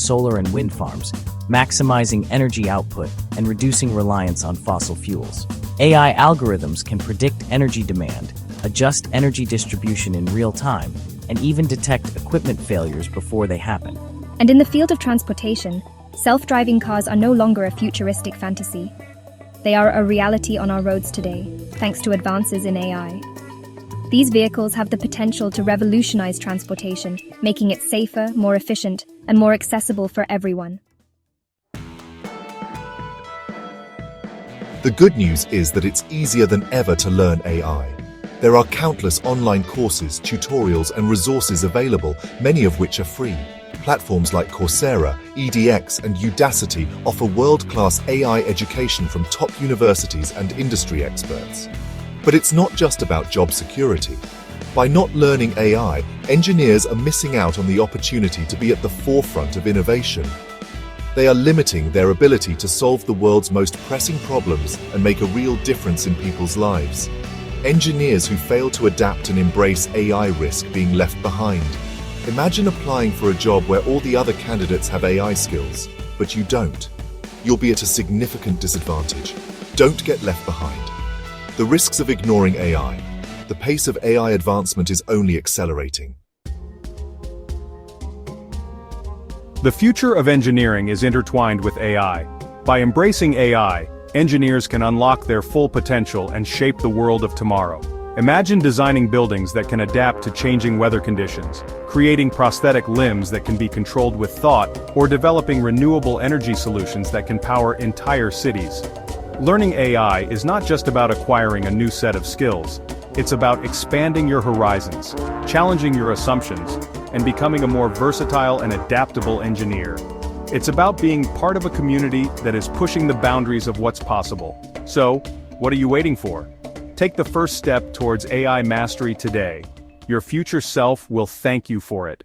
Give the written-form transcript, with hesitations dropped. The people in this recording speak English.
solar and wind farms, maximizing energy output and reducing reliance on fossil fuels. AI algorithms can predict energy demand, adjust energy distribution in real time, and even detect equipment failures before they happen. And in the field of transportation, self-driving cars are no longer a futuristic fantasy. They are a reality on our roads today, thanks to advances in AI. These vehicles have the potential to revolutionize transportation, making it safer, more efficient, and more accessible for everyone. The good news is that it's easier than ever to learn AI. There are countless online courses, tutorials, and resources available, many of which are free. Platforms like Coursera, edX, and Udacity offer world-class AI education from top universities and industry experts. But it's not just about job security. By not learning AI, engineers are missing out on the opportunity to be at the forefront of innovation. They are limiting their ability to solve the world's most pressing problems and make a real difference in people's lives. Engineers who fail to adapt and embrace AI risk being left behind. Imagine applying for a job where all the other candidates have AI skills, but you don't. You'll be at a significant disadvantage. Don't get left behind. The risks of ignoring AI. The pace of AI advancement is only accelerating. The future of engineering is intertwined with AI. By embracing AI, engineers can unlock their full potential and shape the world of tomorrow. Imagine designing buildings that can adapt to changing weather conditions, creating prosthetic limbs that can be controlled with thought, or developing renewable energy solutions that can power entire cities. Learning AI is not just about acquiring a new set of skills. It's about expanding your horizons, challenging your assumptions, and becoming a more versatile and adaptable engineer. It's about being part of a community that is pushing the boundaries of what's possible. So, what are you waiting for? Take the first step towards AI mastery today. Your future self will thank you for it.